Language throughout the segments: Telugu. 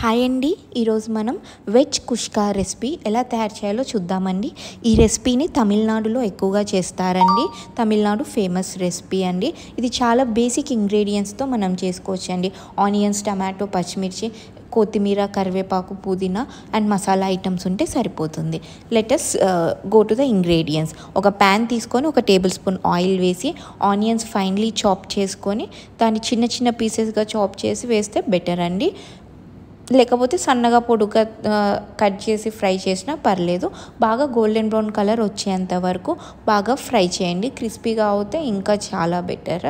హాయ్ అండి, ఈరోజు మనం వెజ్ కుష్కా రెసిపీ ఎలా తయారు చేయాలో చూద్దామండి. ఈ రెసిపీని తమిళనాడులో ఎక్కువగా చేస్తారండి. తమిళనాడు ఫేమస్ రెసిపీ అండి. ఇది చాలా బేసిక్ ఇంగ్రీడియంట్స్తో మనం చేసుకోవచ్చు అండి. ఆనియన్స్, టమాటో, పచ్చిమిర్చి, కొత్తిమీర, కరివేపాకు, పుదీనా అండ్ మసాలా ఐటమ్స్ ఉంటే సరిపోతుంది. Let us go to the ingredients. ఒక ప్యాన్ తీసుకొని 1 టేబుల్ స్పూన్ ఆయిల్ వేసి ఆనియన్స్ ఫైన్లీ చాప్ చేసుకొని దాన్ని చిన్న చిన్న పీసెస్గా చాప్ చేసి వేస్తే బెటర్ అండి. లేకపోతే సన్నగా పొడుగా కట్ చేసి ఫ్రై చేసినా పర్లేదు. బాగా గోల్డెన్ బ్రౌన్ కలర్ వచ్చేంత వరకు బాగా ఫ్రై చేయండి. క్రిస్పీగా అవుతే ఇంకా చాలా బెటర్.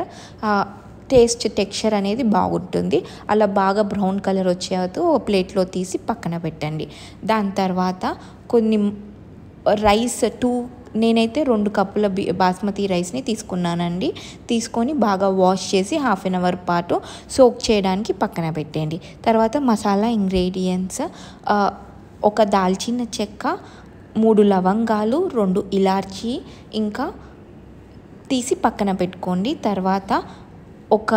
టెక్స్చర్ అనేది బాగుంటుంది. అలా బాగా బ్రౌన్ కలర్ వచ్చేంత ఒక ప్లేట్లో తీసి పక్కన పెట్టండి. దాని తర్వాత కొన్ని రైస్ నేనైతే 2 కప్పుల బాస్మతి రైస్ని తీసుకున్నానండి. తీసుకొని బాగా వాష్ చేసి హాఫ్ అన్ అవర్ పాటు సోక్ చేయడానికి పక్కన పెట్టండి. తర్వాత మసాలా ఇంగ్రీడియంట్స్, ఒక దాల్చిన చెక్క, 3 లవంగాలు, 2 ఇలాచీ ఇంకా తీసి పక్కన పెట్టుకోండి. తర్వాత ఒక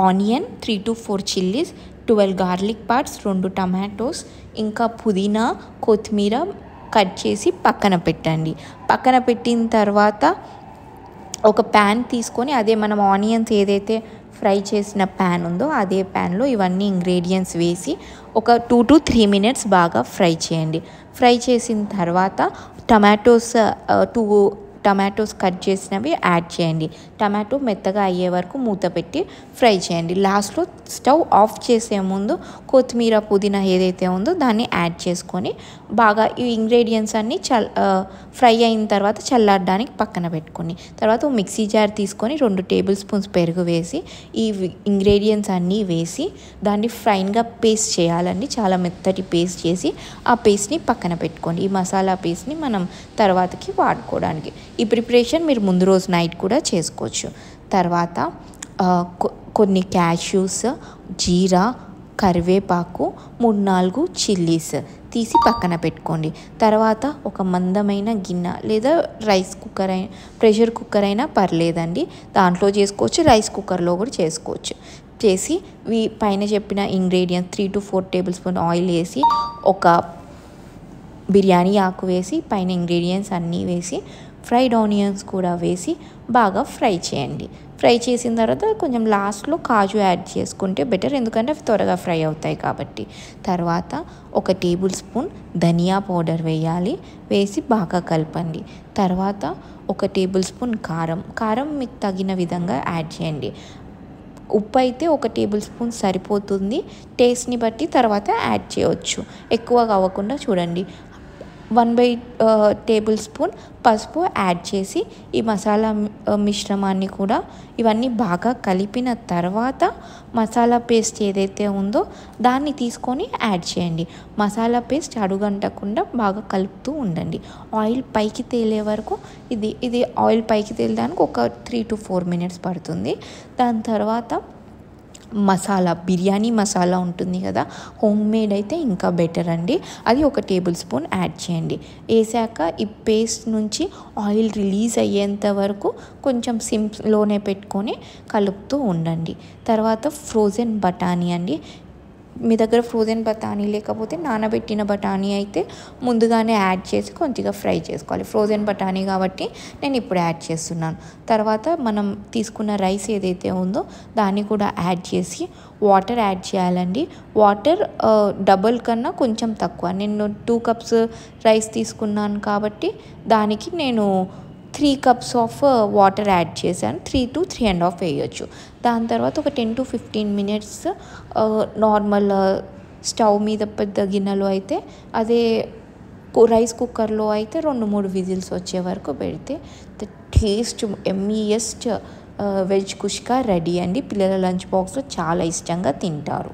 onion, 3 to 4 chillies, 12 garlic parts, 2 tomatoes, ఇంకా పుదీనా, కొత్తిమీర కట్ చేసి పక్కన పెట్టండి. పక్కన పెట్టిన తర్వాత ఒక ప్యాన్ తీసుకొని అదే మనం ఆనియన్స్ ఏదైతే ఫ్రై చేసిన ప్యాన్ ఉందో అదే ప్యాన్లో ఇవన్నీ ఇంగ్రీడియంట్స్ వేసి ఒక 2 to 3 మినిట్స్ బాగా ఫ్రై చేయండి. ఫ్రై చేసిన తర్వాత టమాటోస్ కట్ చేసినవి యాడ్ చేయండి. టమాటో మెత్తగా అయ్యే వరకు మూత పెట్టి ఫ్రై చేయండి. లాస్ట్లో స్టవ్ ఆఫ్ చేసే ముందు కొత్తిమీర, పుదీనా ఏదైతే ఉందో దాన్ని యాడ్ చేసుకొని బాగా ఈ ఇంగ్రీడియంట్స్ అన్నీ ఫ్రై అయిన తర్వాత చల్లారడానికి పక్కన పెట్టుకోండి. తర్వాత మిక్సీ జార్ తీసుకొని 2 టేబుల్ స్పూన్స్ పెరుగు వేసి ఈ ఇంగ్రీడియంట్స్ అన్నీ వేసి దాన్ని ఫైన్గా పేస్ట్ చేయాలండి. చాలా మెత్తటి పేస్ట్ చేసి ఆ పేస్ట్ని పక్కన పెట్టుకోండి. ఈ మసాలా పేస్ట్ని మనం తర్వాతకి వాడుకోవడానికి. ఈ ప్రిపరేషన్ మీరు ముందు రోజు నైట్ కూడా చేసుకోవచ్చు. తర్వాత కొన్ని క్యాష్యూస్, జీరా, కరివేపాకు, 3-4 చిల్లీస్ తీసి పక్కన పెట్టుకోండి. తర్వాత ఒక మందమైన గిన్నె లేదా ప్రెషర్ కుక్కర్ అయినా పర్లేదండి. దాంట్లో చేసుకోవచ్చు, రైస్ కుక్కర్లో కూడా చేసుకోవచ్చు. చేసి పైన చెప్పిన ingredients 3 to 4 table spoon oil వేసి ఒక బిర్యానీ ఆకు వేసి పైన ఇంగ్రీడియంట్స్ అన్నీ వేసి ఫ్రైడ్ ఆనియన్స్ కూడా వేసి బాగా ఫ్రై చేయండి. ఫ్రై చేసిన తర్వాత కొంచెం లాస్ట్లో కాజు యాడ్ చేసుకుంటే బెటర్, ఎందుకంటే అవి త్వరగా ఫ్రై అవుతాయి కాబట్టి. తర్వాత 1 టేబుల్ స్పూన్ ధనియా పౌడర్ వేయాలి. వేసి బాగా కలపండి. తర్వాత 1 టేబుల్ స్పూన్ కారం మీకు తగిన విధంగా యాడ్ చేయండి. ఉప్పు అయితే 1 టేబుల్ స్పూన్ సరిపోతుంది. టేస్ట్ని బట్టి తర్వాత యాడ్ చేయవచ్చు. ఎక్కువగా అవ్వకుండా చూడండి. 1 టేబుల్ స్పూన్ పసుపు యాడ్ చేసి ఈ మసాలా మిశ్రమాన్ని కూడా ఇవన్నీ బాగా కలిపిన తర్వాత మసాలా పేస్ట్ ఏదైతే ఉందో దాన్ని తీసుకొని యాడ్ చేయండి. మసాలా పేస్ట్ అడుగంటకుండా బాగా కలుపుతూ ఉండండి. ఆయిల్ పైకి తేలే వరకు ఇది ఆయిల్ పైకి తేలడానికి ఒక 3 to 4 మినిట్స్ పడుతుంది. దాని తర్వాత బిర్యానీ మసాలా ఉంటుంది కదా, హోమ్ మేడ్ అయితే ఇంకా బెటర్ అండి. అది 1 టేబుల్ స్పూన్ యాడ్ చేయండి. వేసాక ఈ పేస్ట్ నుంచి ఆయిల్ రిలీజ్ అయ్యేంత వరకు కొంచెం సిమ్లోనే పెట్టుకొని కలుపుతూ ఉండండి. తర్వాత ఫ్రోజన్ బఠానీ అండి. మీ దగ్గర ఫ్రోజన్ బఠానీ లేకపోతే నానబెట్టిన బఠానీ అయితే ముందుగానే యాడ్ చేసి కొద్దిగా ఫ్రై చేసుకోవాలి. ఫ్రోజన్ బఠానీ కాబట్టి నేను ఇప్పుడు యాడ్ చేస్తున్నాను. తర్వాత మనం తీసుకున్న రైస్ ఏదైతే ఉందో దాన్ని కూడా యాడ్ చేసి వాటర్ యాడ్ చేయాలండి. వాటర్ డబుల్ కన్నా కొంచెం తక్కువ. నేను 2 కప్స్ రైస్ తీసుకున్నాను కాబట్టి దానికి నేను 3 కప్స్ ఆఫ్ వాటర్ యాడ్ చేశాను. 3 to 3.5 వేయచ్చు. దాని తర్వాత ఒక 10 to 15 మినిట్స్ నార్మల్ స్టవ్ మీద పెద్ద గిన్నెలో అయితే, అదే రైస్ కుక్కర్లో అయితే 2-3 విజిల్స్ వచ్చే వరకు పెడితే టేస్ట్ ఎమ్మీయెస్ట్ వెజ్ కుష్కా రెడీ అండి. పిల్లల లంచ్ బాక్స్లో చాలా ఇష్టంగా తింటారు.